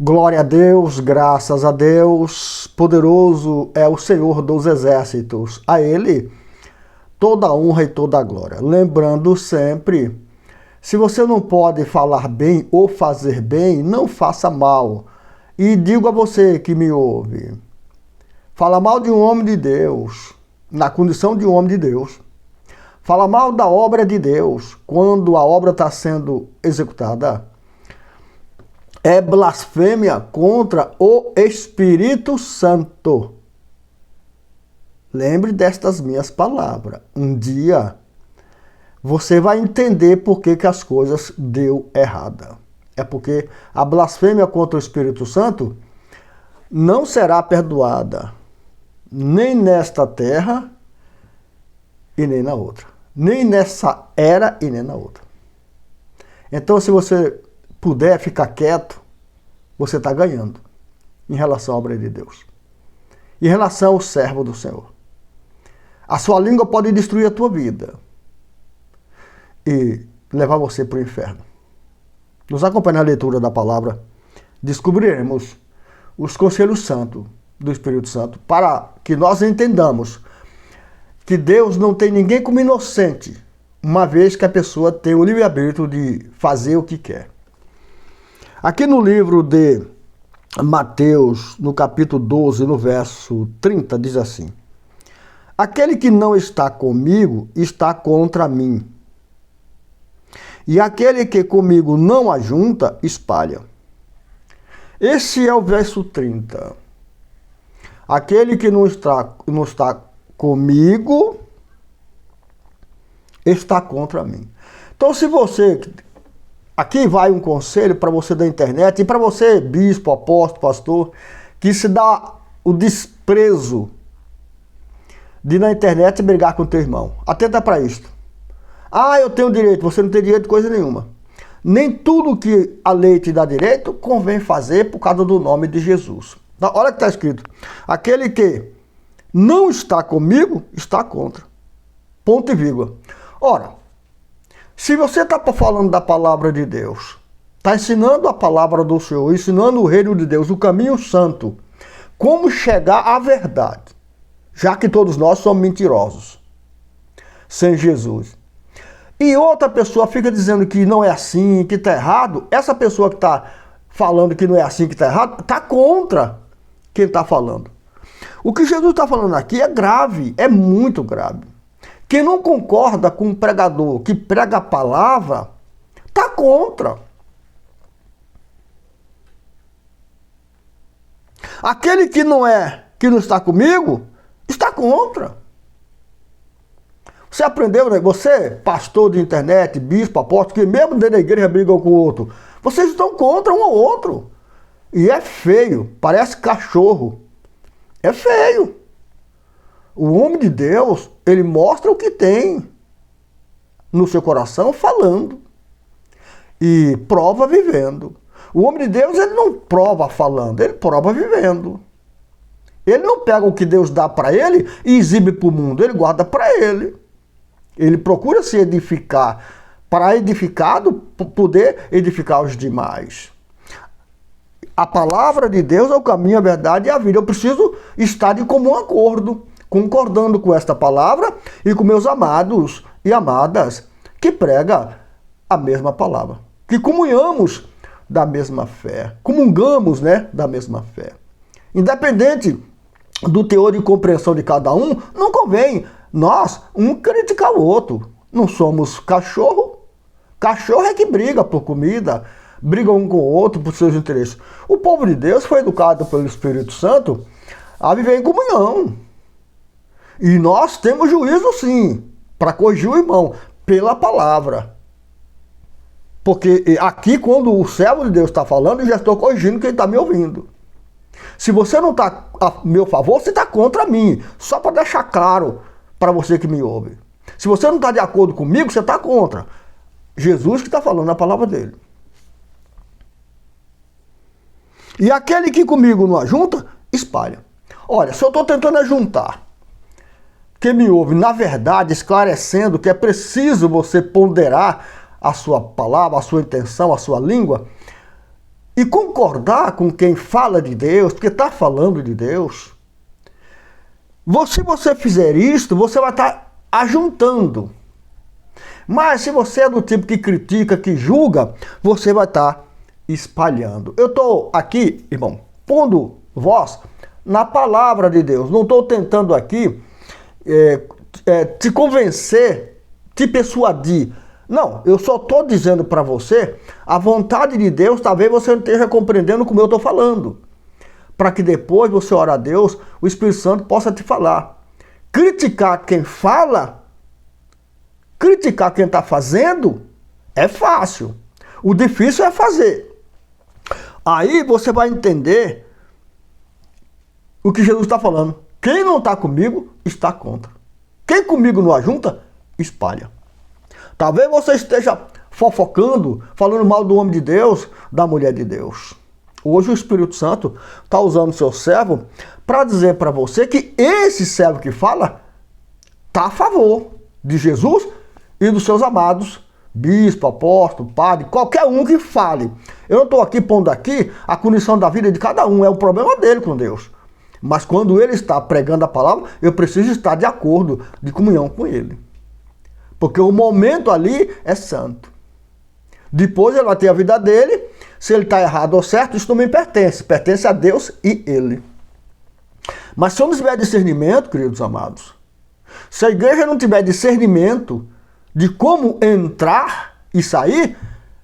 Glória a Deus, graças a Deus, poderoso é o Senhor dos exércitos. A Ele toda a honra e toda a glória. Lembrando sempre, se você não pode falar bem ou fazer bem, não faça mal. E digo a você que me ouve, fala mal de um homem de Deus, na condição de um homem de Deus. Fala mal da obra de Deus, quando a obra está sendo executada. É blasfêmia contra o Espírito Santo. Lembre destas minhas palavras. Um dia você vai entender por que as coisas deu errada. É porque a blasfêmia contra o Espírito Santo não será perdoada nem nesta terra e nem na outra. Nem nessa era e nem na outra. Então, se você puder ficar quieto, você está ganhando em relação à obra de Deus. Em relação ao servo do Senhor. A sua língua pode destruir a tua vida e levar você para o inferno. Nos acompanhe na leitura da palavra, descobriremos os conselhos santos do Espírito Santo para que nós entendamos que Deus não tem ninguém como inocente, uma vez que a pessoa tem o livre-arbítrio de fazer o que quer. Aqui no livro de Mateus, no capítulo 12, no verso 30, diz assim: aquele que não está comigo está contra mim. E aquele que comigo não ajunta, espalha. Esse é o verso 30. Aquele que não está comigo está contra mim. Então, se você... Aqui vai um conselho para você da internet e para você, bispo, apóstolo, pastor, que se dá o desprezo de na internet brigar com o teu irmão. Atenta para isto. Ah, eu tenho direito. Você não tem direito de coisa nenhuma. Nem tudo que a lei te dá direito convém fazer por causa do nome de Jesus. Olha o que está escrito. Aquele que não está comigo, está contra. Ponto e vírgula. Ora, se você está falando da palavra de Deus, está ensinando a palavra do Senhor, ensinando o reino de Deus, o caminho santo, como chegar à verdade, já que todos nós somos mentirosos, sem Jesus. E outra pessoa fica dizendo que não é assim, que está errado, essa pessoa que está falando que não é assim, que está errado, está contra quem está falando. O que Jesus está falando aqui é grave, é muito grave. Quem não concorda com um pregador que prega a palavra, está contra. Aquele que não está comigo, está contra. Você aprendeu, né? Você, pastor de internet, bispo, apóstolo, que mesmo dentro da igreja brigam com o outro, vocês estão contra um ao outro. E é feio, parece cachorro. É feio. O homem de Deus, ele mostra o que tem no seu coração falando. E prova vivendo. O homem de Deus, ele não prova falando, ele prova vivendo. Ele não pega o que Deus dá para ele e exibe para o mundo, ele guarda para ele. Ele procura se edificar, para edificado poder edificar os demais. A palavra de Deus é o caminho, a verdade e a vida. Eu preciso estar de comum acordo, concordando com esta palavra e com meus amados e amadas que pregam a mesma palavra. Que comunhamos da mesma fé, comungamos, né, da mesma fé. Independente do teor de compreensão de cada um, não convém nós, um criticar o outro. Não somos cachorro. Cachorro é que briga por comida, briga um com o outro por seus interesses. O povo de Deus foi educado pelo Espírito Santo a viver em comunhão. E nós temos juízo sim, para corrigir o irmão, pela palavra. Porque aqui, quando o servo de Deus está falando, eu já estou corrigindo quem está me ouvindo. Se você não está a meu favor, você está contra mim. Só para deixar claro para você que me ouve. Se você não está de acordo comigo, você está contra. Jesus que está falando a palavra dele. E aquele que comigo não ajunta, espalha. Olha, se eu estou tentando ajuntar, quem me ouve, na verdade, esclarecendo que é preciso você ponderar a sua palavra, a sua intenção, a sua língua, e concordar com quem fala de Deus, porque está falando de Deus, se você fizer isto, você vai estar ajuntando. Mas se você é do tipo que critica, que julga, você vai estar espalhando. Eu estou aqui, irmão, pondo voz na palavra de Deus. Não estou tentando aqui te convencer, te persuadir. Não, eu só estou dizendo para você a vontade de Deus. Talvez você não esteja compreendendo como eu estou falando. Para que depois você ore a Deus, o Espírito Santo possa te falar. Criticar quem fala, criticar quem está fazendo, é fácil. O difícil é fazer. Aí você vai entender o que Jesus está falando. Quem não está comigo, está contra. Quem comigo não ajunta, espalha. Talvez você esteja fofocando, falando mal do homem de Deus, da mulher de Deus. Hoje o Espírito Santo está usando o seu servo para dizer para você que esse servo que fala está a favor de Jesus e dos seus amados, bispo, apóstolo, padre, qualquer um que fale. Eu não estou aqui pondo aqui a condição da vida de cada um, é o problema dele com Deus. Mas quando ele está pregando a palavra, eu preciso estar de acordo, de comunhão com ele. Porque o momento ali é santo. Depois ele vai ter a vida dele. Se ele está errado ou certo, isso não me pertence. Pertence a Deus e ele. Mas se eu não tiver discernimento, queridos amados, se a igreja não tiver discernimento de como entrar e sair,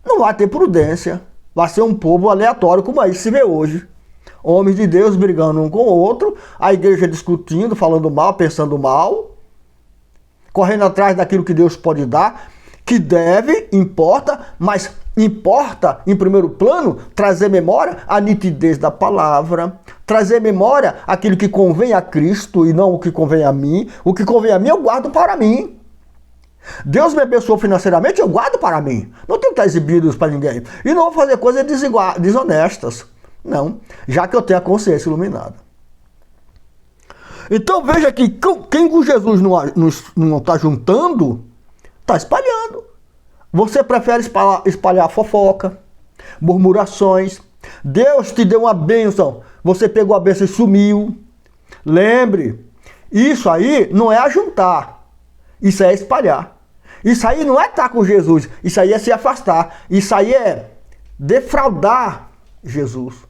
não vai ter prudência. Vai ser um povo aleatório, como aí se vê hoje. Homens de Deus brigando um com o outro, a igreja discutindo, falando mal, pensando mal, correndo atrás daquilo que Deus pode dar, que deve, importa, mas importa, em primeiro plano, trazer memória a nitidez da palavra, trazer memória aquilo que convém a Cristo e não o que convém a mim. O que convém a mim eu guardo para mim. Deus me abençoou financeiramente, eu guardo para mim. Não tenho que estar exibindo isso para ninguém. E não vou fazer coisas desonestas. Não, já que eu tenho a consciência iluminada. Então veja que quem com Jesus não está juntando, está espalhando. Você prefere espalhar fofoca, murmurações. Deus te deu uma bênção, você pegou a bênção e sumiu. Lembre, isso aí não é ajuntar, isso é espalhar. Isso aí não é estar com Jesus, isso aí é se afastar. Isso aí é defraudar Jesus.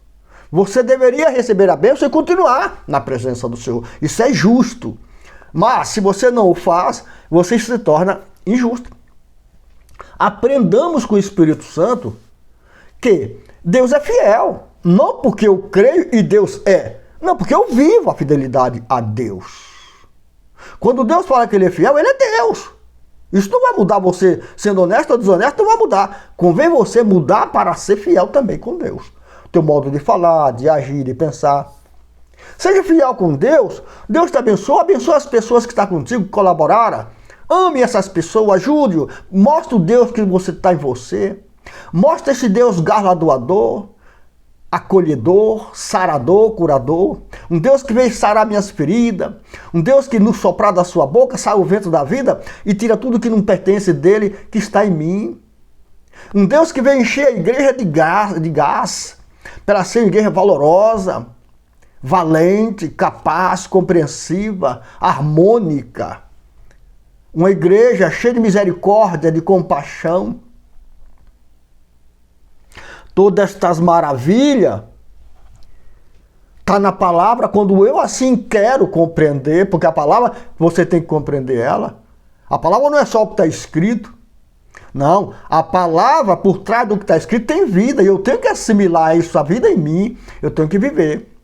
Você deveria receber a bênção e continuar na presença do Senhor. Isso é justo. Mas se você não o faz, você se torna injusto. Aprendamos com o Espírito Santo que Deus é fiel. Não porque eu creio e Deus é. Não, porque eu vivo a fidelidade a Deus. Quando Deus fala que Ele é fiel, Ele é Deus. Isso não vai mudar você sendo honesto ou desonesto, não vai mudar. Convém você mudar para ser fiel também com Deus. Teu modo de falar, de agir, de pensar. Seja fiel com Deus. Deus te abençoa, abençoa as pessoas que estão contigo, que colaboraram. Ame essas pessoas, ajude-o. Mostre o Deus que você está em você. Mostre esse Deus galardoador, acolhedor, sarador, curador. Um Deus que vem sarar minhas feridas. Um Deus que no soprar da sua boca sai o vento da vida e tira tudo que não pertence dele, que está em mim. Um Deus que vem encher a igreja de gás para ser uma igreja valorosa, valente, capaz, compreensiva, harmônica. Uma igreja cheia de misericórdia, de compaixão. Todas estas maravilhas está na palavra quando eu assim quero compreender, porque a palavra você tem que compreender ela. A palavra não é só o que está escrito. Não, a palavra por trás do que está escrito tem vida, e eu tenho que assimilar isso, a vida em mim, eu tenho que viver.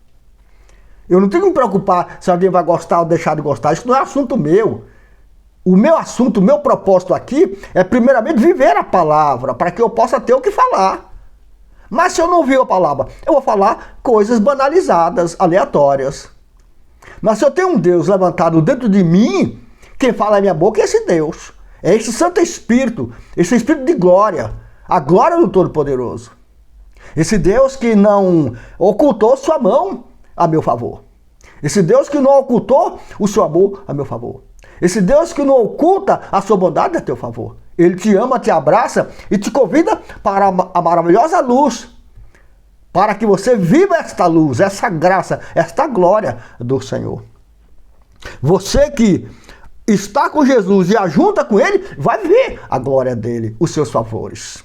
Eu não tenho que me preocupar se alguém vai gostar ou deixar de gostar, isso não é assunto meu. O meu assunto, o meu propósito aqui é primeiramente viver a palavra, para que eu possa ter o que falar. Mas se eu não ouvir a palavra, eu vou falar coisas banalizadas, aleatórias. Mas se eu tenho um Deus levantado dentro de mim, quem fala na minha boca é esse Deus. É esse Santo Espírito, esse Espírito de glória, a glória do Todo-Poderoso. Esse Deus que não ocultou sua mão a meu favor. Esse Deus que não ocultou o seu amor a meu favor. Esse Deus que não oculta a sua bondade a teu favor. Ele te ama, te abraça e te convida para a maravilhosa luz para que você viva esta luz, essa graça, esta glória do Senhor. Você que está com Jesus e ajunta com Ele, vai ver a glória dele, os seus favores.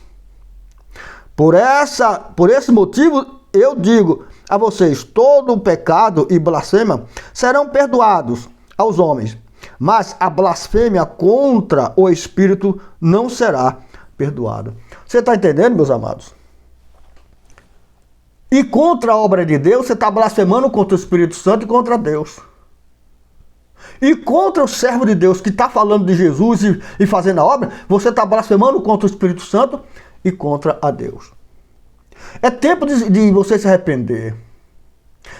Por esse motivo, eu digo a vocês, todo o pecado e blasfêmia serão perdoados aos homens, mas a blasfêmia contra o Espírito não será perdoada. Você está entendendo, meus amados? E contra a obra de Deus, você está blasfemando contra o Espírito Santo e contra Deus. E contra o servo de Deus que está falando de Jesus e fazendo a obra, você está blasfemando contra o Espírito Santo e contra a Deus. É tempo de você se arrepender.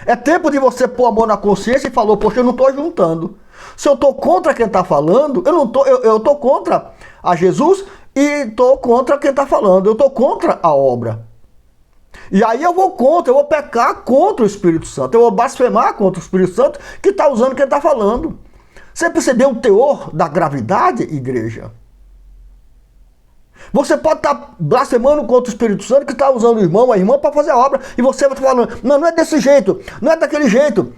É tempo de você pôr a mão na consciência e falar, poxa, eu não estou juntando. Se eu estou contra quem está falando, eu estou contra a Jesus e estou contra quem está falando. Eu estou contra a obra. E aí eu vou pecar contra o Espírito Santo. Eu vou blasfemar contra o Espírito Santo que está usando quem está falando. Você percebeu o teor da gravidade, igreja? Você pode estar blasfemando contra o Espírito Santo que está usando o irmão, a irmã para fazer a obra. E você vai estar falando, não é desse jeito, não é daquele jeito.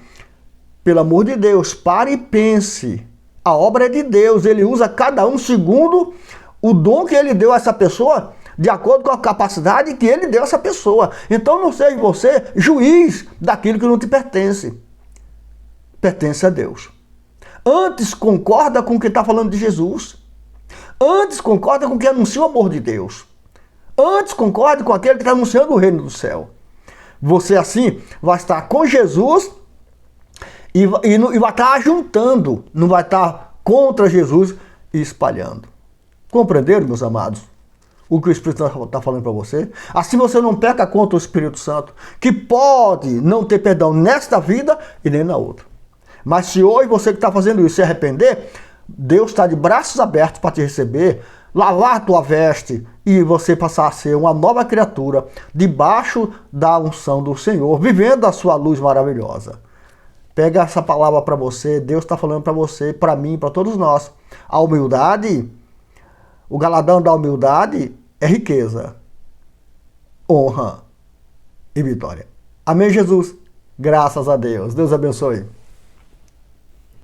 Pelo amor de Deus, pare e pense. A obra é de Deus, ele usa cada um segundo o dom que ele deu a essa pessoa, de acordo com a capacidade que ele deu a essa pessoa. Então não seja você juiz daquilo que não te pertence. Pertence a Deus. Antes concorda com quem está falando de Jesus. Antes concorda com quem anuncia o amor de Deus. Antes concorde com aquele que está anunciando o reino do céu. Você assim vai estar com Jesus e vai estar ajuntando, não vai estar contra Jesus e espalhando. Compreenderam, meus amados? O que o Espírito Santo está falando para você? Assim você não peca contra o Espírito Santo, que pode não ter perdão nesta vida e nem na outra. Mas se hoje você que está fazendo isso se arrepender, Deus está de braços abertos para te receber, lavar a tua veste e você passar a ser uma nova criatura debaixo da unção do Senhor, vivendo a sua luz maravilhosa. Pega essa palavra para você, Deus está falando para você, para mim, para todos nós. A humildade, o galardão da humildade é riqueza, honra e vitória. Amém, Jesus? Graças a Deus. Deus abençoe.